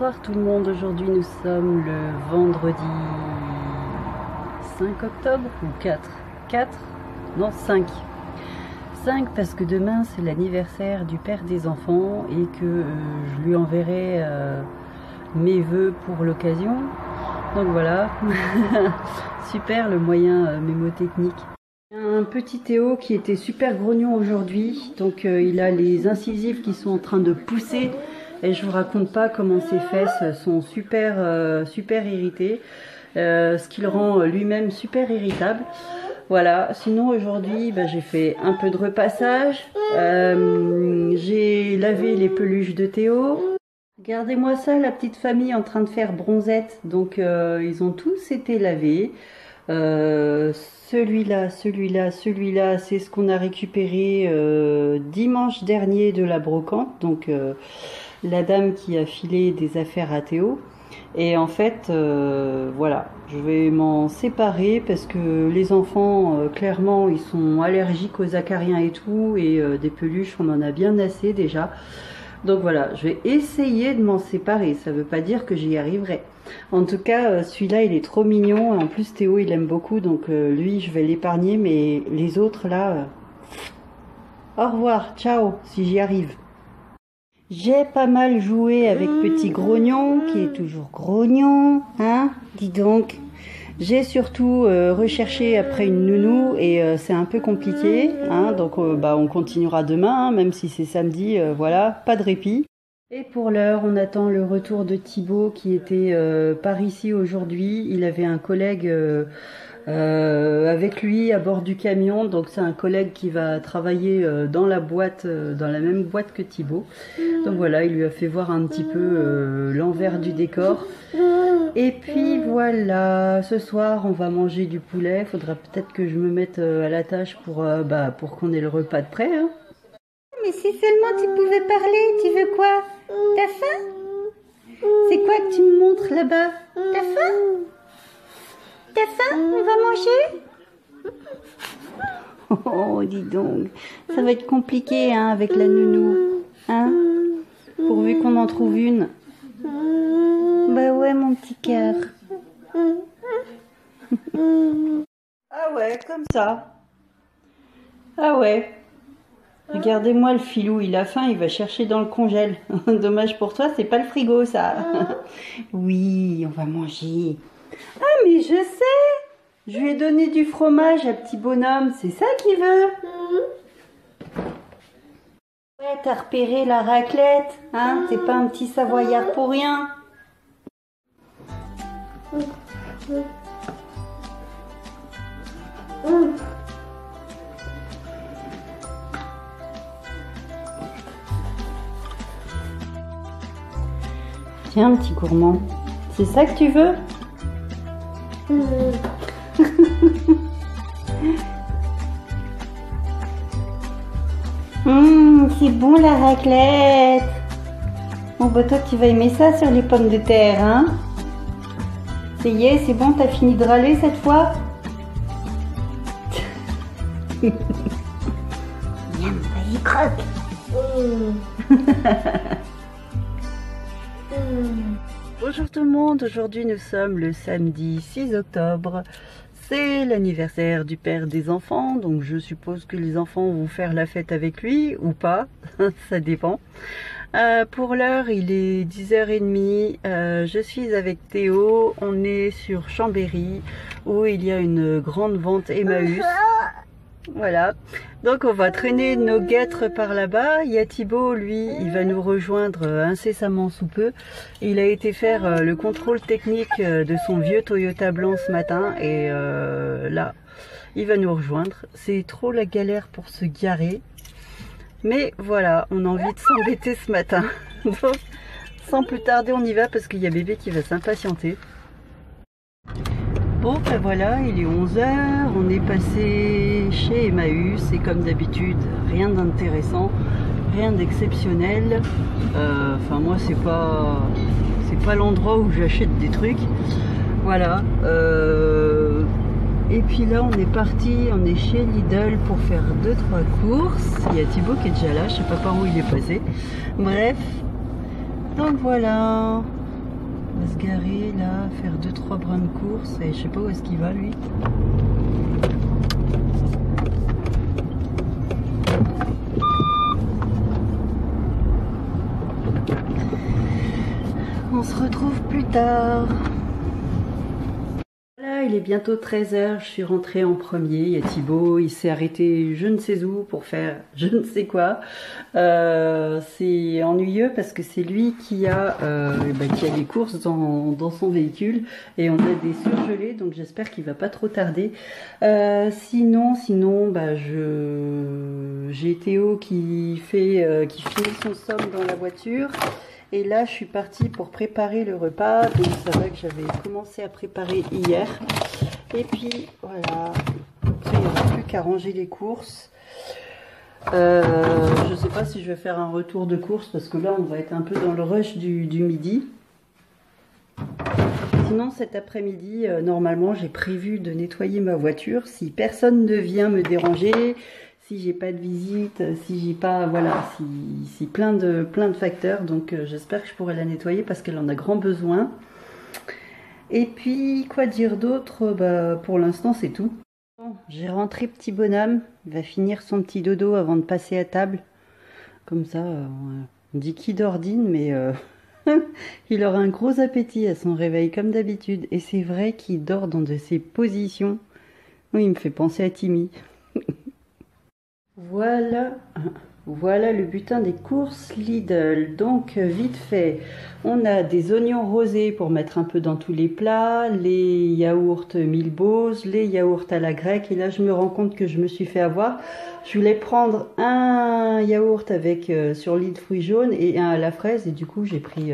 Bonsoir tout le monde, aujourd'hui nous sommes le vendredi 5 octobre ou 4 Non 5 parce que demain c'est l'anniversaire du père des enfants et que je lui enverrai mes vœux pour l'occasion. Donc voilà, super le moyen mémotechnique. Un petit Théo qui était super grognon aujourd'hui, donc il a les incisives qui sont en train de pousser. Et je vous raconte pas comment ses fesses sont super irritées, ce qui le rend lui-même super irritable. Voilà, sinon aujourd'hui j'ai fait un peu de repassage, j'ai lavé les peluches de Théo. Regardez-moi ça, la petite famille en train de faire bronzette, donc ils ont tous été lavés. Celui-là, c'est ce qu'on a récupéré dimanche dernier de la brocante, donc la dame qui a filé des affaires à Théo. Et en fait, voilà, je vais m'en séparer parce que les enfants, clairement, ils sont allergiques aux acariens et tout, et des peluches, on en a bien assez déjà. Donc voilà, je vais essayer de m'en séparer, ça veut pas dire que j'y arriverai. En tout cas, celui-là, il est trop mignon, et en plus Théo, il aime beaucoup, donc lui, je vais l'épargner, mais les autres, là, au revoir, ciao, si j'y arrive. J'ai pas mal joué avec petit grognon, qui est toujours grognon, hein, dis donc. J'ai surtout recherché après une nounou et c'est un peu compliqué, hein, donc on continuera demain, hein, même si c'est samedi, voilà, pas de répit. Et pour l'heure, on attend le retour de Thibaut qui était par ici aujourd'hui. Il avait un collègue avec lui à bord du camion, donc c'est un collègue qui va travailler dans la boîte, dans la même boîte que Thibaut. Donc voilà, il lui a fait voir un petit peu l'envers du décor. Et puis voilà, ce soir on va manger du poulet. Faudra peut-être que je me mette à la tâche pour qu'on ait le repas de près, hein. Mais si seulement tu pouvais parler, tu veux quoi? T'as faim? C'est quoi que tu me montres là-bas? T'as faim? T'as faim? On va manger? Oh, dis donc, ça va être compliqué, hein, avec la nounou, hein, pourvu qu'on en trouve une. Bah ouais, mon petit cœur. Ah ouais, comme ça. Ah ouais. Regardez-moi le filou, il a faim, il va chercher dans le congèle. Dommage pour toi, c'est pas le frigo, ça. Oui, on va manger. Ah, mais je sais. Je lui ai donné du fromage à petit bonhomme, c'est ça qu'il veut. Ouais, t'as repéré la raclette, hein? T'es pas un petit savoyard pour rien. Tiens, petit gourmand, c'est ça que tu veux? C'est bon la raclette. Bon bah toi tu vas aimer ça sur les pommes de terre, hein? Ça y est, c'est bon, t'as fini de râler cette fois? Miam, vas-y, croque. Bonjour tout le monde, aujourd'hui nous sommes le samedi 6 octobre. C'est l'anniversaire du père des enfants, donc je suppose que les enfants vont faire la fête avec lui ou pas, ça dépend. Pour l'heure, il est 10h30, je suis avec Théo, on est sur Chambéry où il y a une grande vente Emmaüs. Voilà, donc on va traîner nos guêtres par là-bas. Il y a Thibaut, lui, il va nous rejoindre incessamment sous peu. Il a été faire le contrôle technique de son vieux Toyota blanc ce matin et là, il va nous rejoindre. C'est trop la galère pour se garer. Mais voilà, on a envie de s'embêter ce matin. Donc, sans plus tarder, on y va parce qu'il y a bébé qui va s'impatienter. Bon, ben voilà, il est 11h, on est passé chez Emmaüs et comme d'habitude, rien d'intéressant, rien d'exceptionnel. Enfin, moi, c'est pas l'endroit où j'achète des trucs. Voilà. Et puis là, on est parti, on est chez Lidl pour faire 2-3 courses. Il y a Thibaut qui est déjà là, je sais pas par où il est passé. Bref, donc voilà. On va se garer là, faire 2-3 brins de course et je sais pas où est-ce qu'il va lui. On se retrouve plus tard. Voilà, il est bientôt 13 h, je suis rentrée en premier. Il y a Thibaut, il s'est arrêté je ne sais où pour faire je ne sais quoi. C'est ennuyeux parce que c'est lui qui a les courses dans son véhicule et on a des surgelés, donc j'espère qu'il va pas trop tarder. Sinon, j'ai Théo qui finit son somme dans la voiture. Et là, je suis partie pour préparer le repas. Donc, c'est vrai que j'avais commencé à préparer hier. Et puis, voilà. Il n'y aura plus qu'à ranger les courses. Je ne sais pas si je vais faire un retour de course parce que là, on va être un peu dans le rush du midi. Sinon, cet après-midi, normalement, j'ai prévu de nettoyer ma voiture. Si personne ne vient me déranger, si j'ai pas de visite, si j'ai pas, voilà, si plein de facteurs, donc j'espère que je pourrai la nettoyer parce qu'elle en a grand besoin. Et puis, quoi dire d'autre? Pour l'instant, c'est tout. Bon, j'ai rentré petit bonhomme, il va finir son petit dodo avant de passer à table. Comme ça, on dit qui dordine, mais il aura un gros appétit à son réveil comme d'habitude. Et c'est vrai qu'il dort dans de ces positions. Oui, il me fait penser à Timmy. Voilà le butin des courses Lidl. Donc vite fait, on a des oignons rosés pour mettre un peu dans tous les plats, les yaourts Milbose, les yaourts à la grecque. Et là je me rends compte que je me suis fait avoir. Je voulais prendre un yaourt avec sur lit de fruits jaunes et un à la fraise et du coup j'ai pris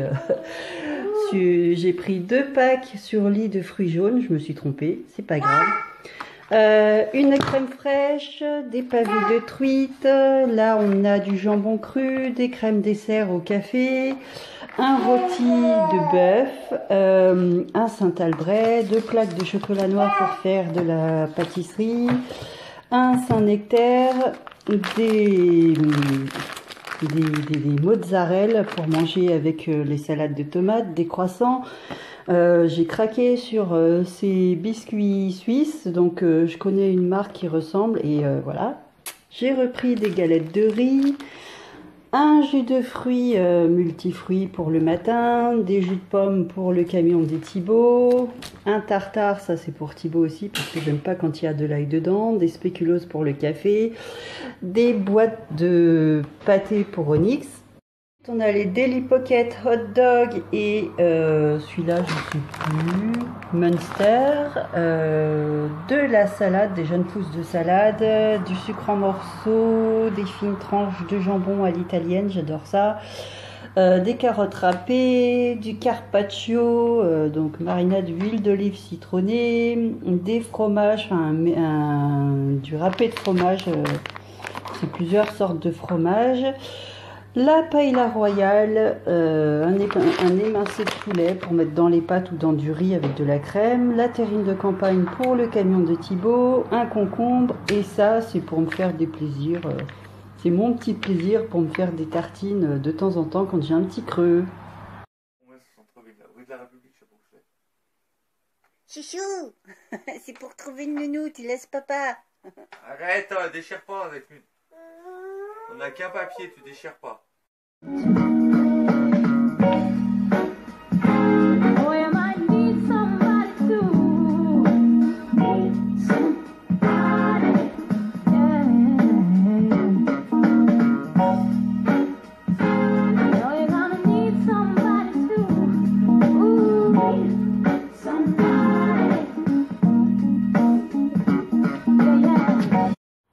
j'ai pris 2 packs sur lit de fruits jaunes. Je me suis trompée, c'est pas grave. Une crème fraîche, des pavés de truite, là on a du jambon cru, des crèmes dessert au café, un rôti de bœuf, un Saint-Albret, 2 plaques de chocolat noir pour faire de la pâtisserie, un Saint-Nectaire, des mozzarella pour manger avec les salades de tomates, des croissants. J'ai craqué sur ces biscuits suisses, donc je connais une marque qui ressemble et voilà. J'ai repris des galettes de riz, un jus de fruits multifruits pour le matin, des jus de pommes pour le camion des Thibaut, un tartare, ça c'est pour Thibaut aussi parce que j'aime pas quand il y a de l'ail dedans, des spéculoos pour le café, des boîtes de pâté pour Onyx. On a les Daily Pocket Hot Dog et celui-là, je ne sais plus, Munster, de la salade, des jeunes pousses de salade, du sucre en morceaux, des fines tranches de jambon à l'italienne, j'adore ça, des carottes râpées, du carpaccio, donc marinade d'huile d'olive citronnée, des fromages, du râpé de fromage, c'est plusieurs sortes de fromages. La paella royale, un émincé de poulet pour mettre dans les pâtes ou dans du riz avec de la crème, la terrine de campagne pour le camion de Thibaut, un concombre et ça c'est pour me faire des plaisirs, c'est mon petit plaisir pour me faire des tartines de temps en temps quand j'ai un petit creux. Chouchou, c'est pour trouver une nounou, tu laisses papa. Arrête, déchire pas avec une... On n'a qu'un papier, tu déchires pas.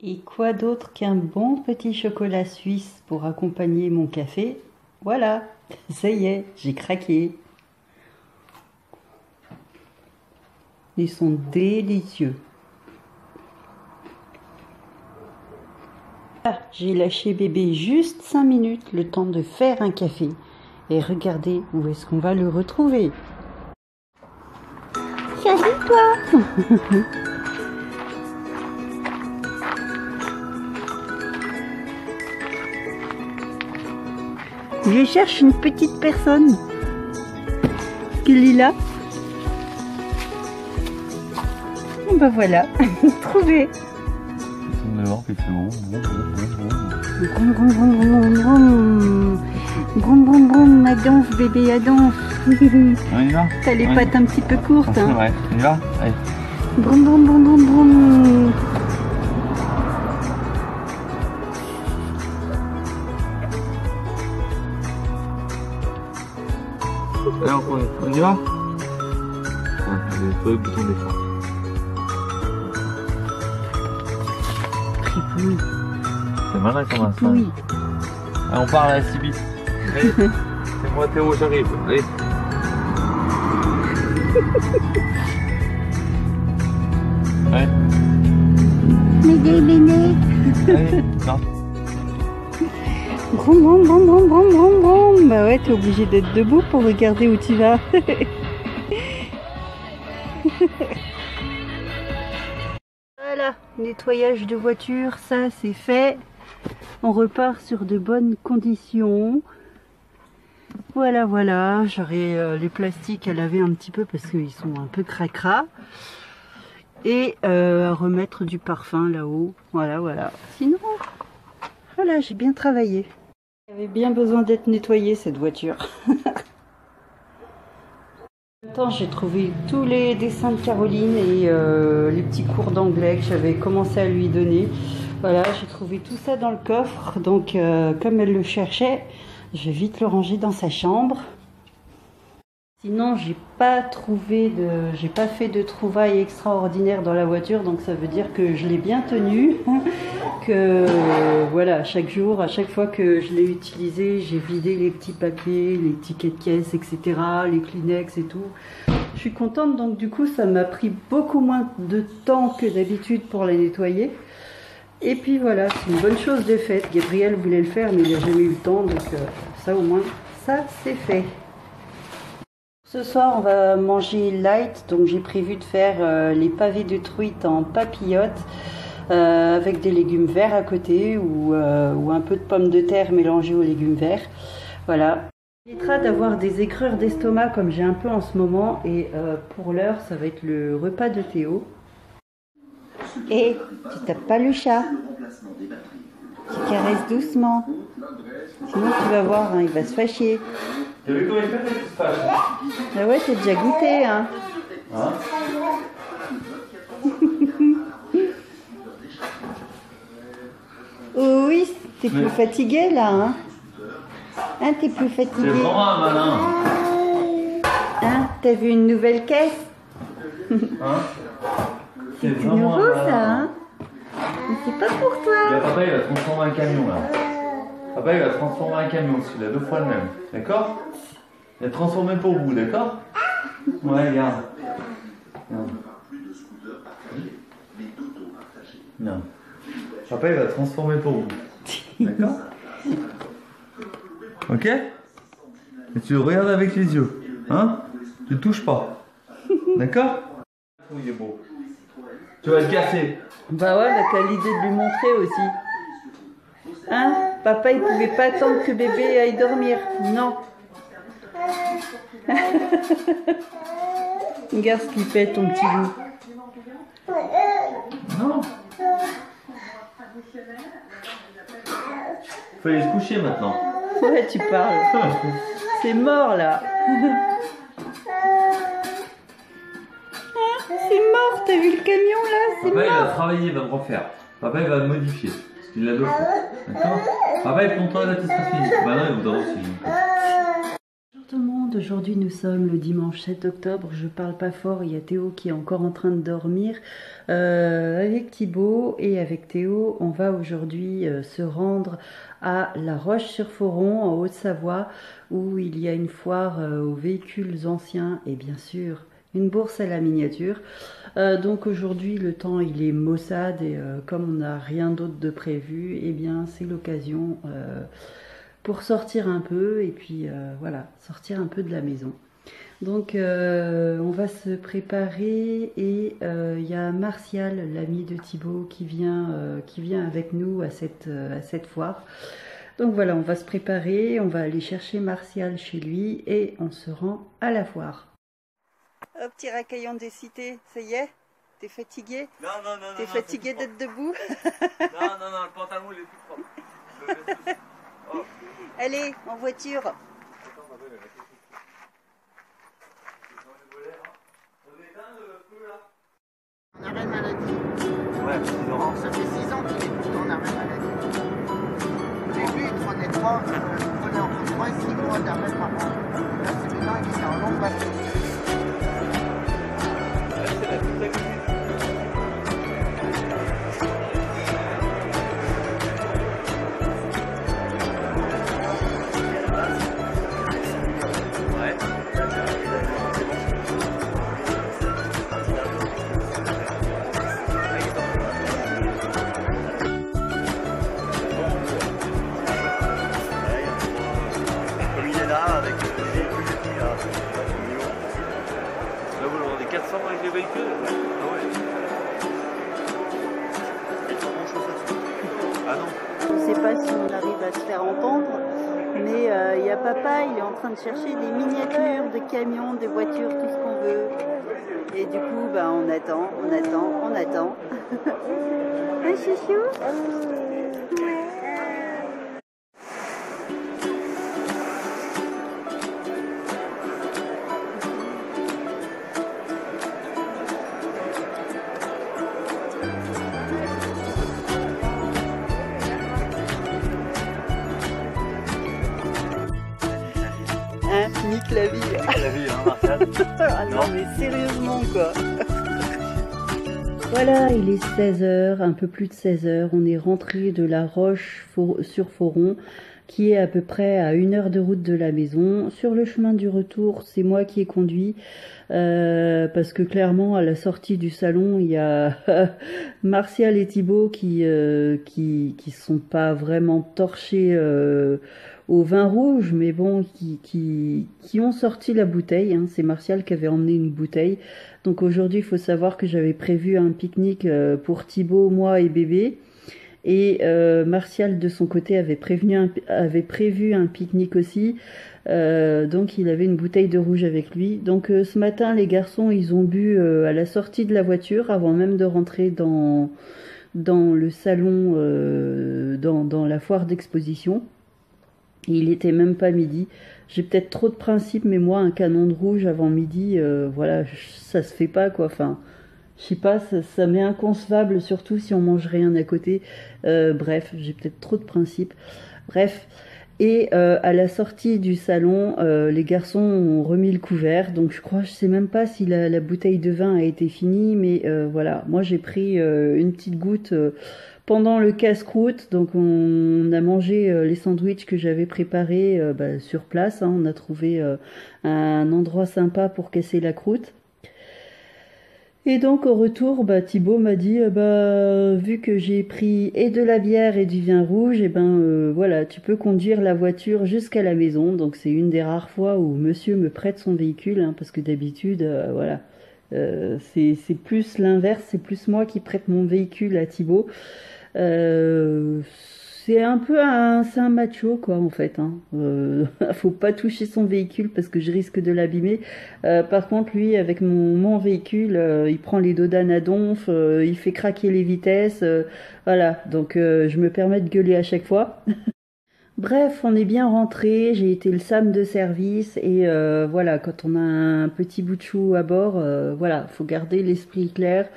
Et quoi d'autre qu'un bon petit chocolat suisse pour accompagner mon café? Voilà, ça y est, j'ai craqué. Ils sont délicieux. Ah, j'ai lâché bébé juste 5 minutes, le temps de faire un café. Et regardez où est-ce qu'on va le retrouver. Salut toi. Je cherche une petite personne. Lila. Et ben voilà, trouvé. Dehors, puis c'est bon. Broum, broum, broum, broum, broum. Broum, broum, broum, ma danse, bébé, à danse. On y va? T'as les pattes un petit peu courtes, hein. Ouais, on y va? Allez. Broum, broum, broum, broum, broum. Alors, on y va? Ah, j'ai le bouton descendre. Tripouille. C'est malin comme un Oui. Ah, on part à la Sibylle. Allez, c'est moi Théo, j'arrive. Allez. Ouais. Bébé, bébé. Allez, non. Broum, broum, broum, broum, broum, broum, broum. Bah ouais, t'es obligé d'être debout pour regarder où tu vas. Voilà, nettoyage de voiture, ça c'est fait. On repart sur de bonnes conditions. Voilà, voilà. J'aurai les plastiques à laver un petit peu parce qu'ils sont un peu cracra. Et à remettre du parfum là-haut. Voilà, voilà. Sinon, voilà, j'ai bien travaillé. Elle avait bien besoin d'être nettoyée cette voiture. En même temps, j'ai trouvé tous les dessins de Caroline et les petits cours d'anglais que j'avais commencé à lui donner. Voilà, j'ai trouvé tout ça dans le coffre. Donc, comme elle le cherchait, je vais vite le ranger dans sa chambre. Sinon, j'ai pas fait de trouvailles extraordinaires dans la voiture, donc ça veut dire que je l'ai bien tenue. Que voilà, chaque jour, à chaque fois que je l'ai utilisé, j'ai vidé les petits papiers, les tickets de caisse, etc., les Kleenex et tout. Je suis contente, donc du coup, ça m'a pris beaucoup moins de temps que d'habitude pour la nettoyer. Et puis voilà, c'est une bonne chose de faite. Gabriel voulait le faire, mais il n'a jamais eu le temps, donc ça au moins, ça c'est fait. Ce soir, on va manger light, donc j'ai prévu de faire les pavés de truite en papillote avec des légumes verts à côté ou un peu de pommes de terre mélangées aux légumes verts. Voilà. Ça évitera d'avoir des aigreurs d'estomac comme j'ai un peu en ce moment et pour l'heure, ça va être le repas de Théo. Et tu tapes pas le chat. Tu caresses doucement. Sinon, tu vas voir, hein, il va se fâcher. T'as vu comment il fait qu'il se fâche? Ah ouais, t'as déjà goûté, hein. Hein? Oh oui, t'es plus fatigué là, hein. Hein, t'es plus C'est fatigué. vraiment un malin. Hein, t'as vu une nouvelle caisse? Hein? C'est tout nouveau ça, hein. Mais c'est pas pour Là, toi. papa, il va transformer un camion là. Papa, il va transformer un camion, celui-là, 2 fois le même. D'accord? Il va transformer pour vous, d'accord? Ouais, regarde. Non. Papa, il va transformer pour vous. D'accord? Ok? Et tu le regardes avec les yeux. Hein? Tu ne touches pas. D'accord? Oh, il est beau. Tu vas le casser. Bah ouais, bah t'as l'idée de lui montrer aussi. Hein, papa il pouvait pas attendre que bébé aille dormir. Non. Regarde ce qu'il fait ton petit loup. Non. Faut aller se coucher maintenant. Ouais, tu parles. C'est mort là. C'est mort, t'as vu le camion là? C'est Papa il va mort. travailler, il va me refaire. Papa il va le modifier. Parce qu'il l'a deux fois. D'accord? Papa il prend toi la tête fini. Bah non, il voudra aussi. Bonjour tout le monde, aujourd'hui nous sommes le dimanche 7 octobre. Je parle pas fort, il y a Théo qui est encore en train de dormir. Avec Thibaut et avec Théo, on va aujourd'hui se rendre à La Roche-sur-Foron en Haute-Savoie où il y a une foire aux véhicules anciens et bien sûr une bourse à la miniature. Donc aujourd'hui le temps il est maussade et comme on n'a rien d'autre de prévu, et bien c'est l'occasion pour sortir un peu et puis voilà, sortir un peu de la maison. Donc on va se préparer et il y a Martial, l'ami de Thibaut, qui vient avec nous à cette foire. Donc voilà, on va se préparer, on va aller chercher Martial chez lui et on se rend à la foire. Oh, petit racaillon des cités, ça y est? T'es fatigué? Non, non, non, non. T'es fatigué d'être debout? Non, non, non, le pantalon il est plus propre. Oh. Allez, en voiture. En arrêt maladie. Ouais, 6 ans. Ça fait 6 ans qu'il est tout en arrêt maladie. Au début, il prenait entre 3 et 6 mois d'arrêt par an. Là, c'est maintenant, il est en longue batterie. Comme il est là, avec les véhicules et tout, là. Là, vous en avez 400 avec les véhicules? Ah ouais. Ah non. Je ne sais pas si on arrive à se faire entendre, mais il y a papa, il est en train de chercher des miniatures de camions, de voitures, tout ce qu'on veut. Et du coup, bah, on attend. Un chouchou? Hein, nique la vie. La vie, hein, Martial. Ah non, mais sérieusement, quoi. Voilà, il est 16 h, un peu plus de 16 h. On est rentré de la Roche-sur-Foron, qui est à peu près à 1 heure de route de la maison. Sur le chemin du retour, c'est moi qui ai conduit, parce que clairement, à la sortie du salon, il y a Martial et Thibaut qui sont pas vraiment torchés au vin rouge, mais bon, qui ont sorti la bouteille, hein. C'est Martial qui avait emmené une bouteille. Donc aujourd'hui, il faut savoir que j'avais prévu un pique-nique pour Thibaut, moi et bébé. Et Martial, de son côté, avait prévu un pique-nique aussi. Donc il avait une bouteille de rouge avec lui. Donc ce matin, les garçons, ils ont bu à la sortie de la voiture, avant même de rentrer dans le salon, dans la foire d'exposition. Il était même pas midi. J'ai peut-être trop de principes, mais moi, un canon de rouge avant midi, voilà, ça se fait pas, quoi. Enfin, je sais pas, ça m'est inconcevable, surtout si on mange rien à côté. Bref, j'ai peut-être trop de principes. Bref. Et à la sortie du salon, les garçons ont remis le couvert. Donc je sais même pas si la bouteille de vin a été finie, mais voilà. Moi, j'ai pris une petite goutte pendant le casse-croûte. Donc on a mangé les sandwichs que j'avais préparés sur place, hein. On a trouvé un endroit sympa pour casser la croûte. Et donc au retour, Thibaut m'a dit, vu que j'ai pris et de la bière et du vin rouge, voilà, tu peux conduire la voiture jusqu'à la maison. Donc c'est une des rares fois où monsieur me prête son véhicule, hein, parce que d'habitude, voilà, c'est plus l'inverse, c'est plus moi qui prête mon véhicule à Thibaut. C'est un peu c'est un macho, quoi, en fait, hein. Faut pas toucher son véhicule parce que je risque de l'abîmer. Par contre, lui, avec mon véhicule, il prend les dodanes à donf, il fait craquer les vitesses, voilà. Donc, je me permets de gueuler à chaque fois. Bref, on est bien rentré. J'ai été le SAM de service et voilà, quand on a un petit bout de chou à bord, voilà, faut garder l'esprit clair.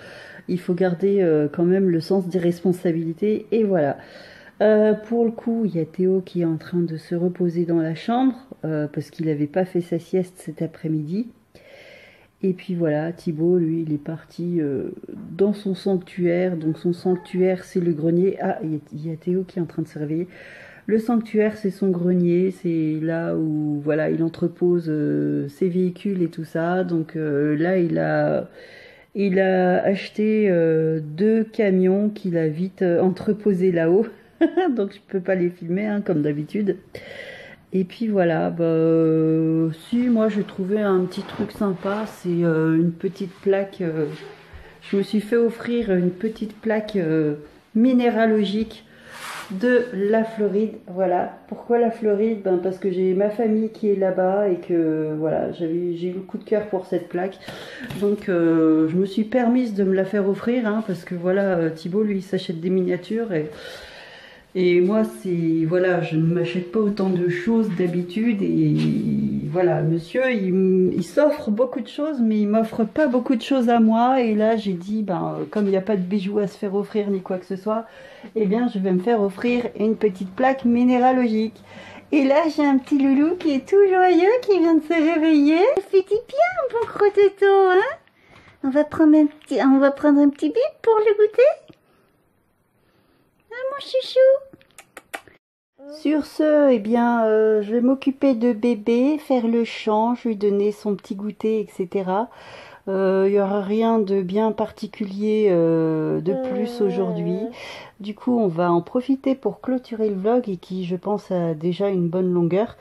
Il faut garder quand même le sens des responsabilités et voilà. Pour le coup, il y a Théo qui est en train de se reposer dans la chambre parce qu'il n'avait pas fait sa sieste cet après-midi. Et puis voilà, Thibaut, lui, il est parti dans son sanctuaire. Donc son sanctuaire, c'est le grenier. Ah, il y a Théo qui est en train de se réveiller. Le sanctuaire, c'est son grenier. C'est là où voilà, il entrepose ses véhicules et tout ça. Donc là, il a acheté 2 camions qu'il a vite entreposés là-haut. Donc je peux pas les filmer, hein, comme d'habitude. Et puis voilà, si moi j'ai trouvé un petit truc sympa, c'est une petite plaque. Je me suis fait offrir une petite plaque minéralogique de la Floride. Voilà. Pourquoi la Floride? Ben parce que j'ai ma famille qui est là-bas et que voilà, j'ai eu le coup de cœur pour cette plaque. Donc je me suis permise de me la faire offrir, hein, parce que voilà, Thibaut lui il s'achète des miniatures et moi c'est voilà, je ne m'achète pas autant de choses d'habitude et voilà, monsieur il s'offre beaucoup de choses mais il m'offre pas beaucoup de choses à moi et là j'ai dit ben comme il n'y a pas de bijoux à se faire offrir ni quoi que ce soit, eh bien je vais me faire offrir une petite plaque minéralogique. Et là j'ai un petit loulou qui est tout joyeux, qui vient de se réveiller. Fais du bien mon gros toto, hein. On va prendre un petit bip pour le goûter. Ah mon chouchou. Sur ce, eh bien, je vais m'occuper de bébé, faire le change, lui donner son petit goûter, etc. Il n'y aura rien de bien particulier de plus aujourd'hui. Du coup, on va en profiter pour clôturer le vlog et qui, je pense, a déjà une bonne longueur.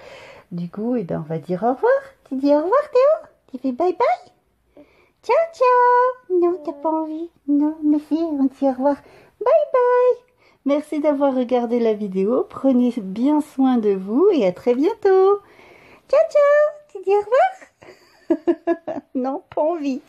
Du coup, eh ben, on va dire au revoir. Tu dis au revoir, Théo? Tu fais bye bye? Ciao, ciao. Non, t'as pas envie? Non, mais si, on dit au revoir. Bye bye. Merci d'avoir regardé la vidéo. Prenez bien soin de vous et à très bientôt. Ciao, ciao. Tu dis au revoir? Non, pas envie.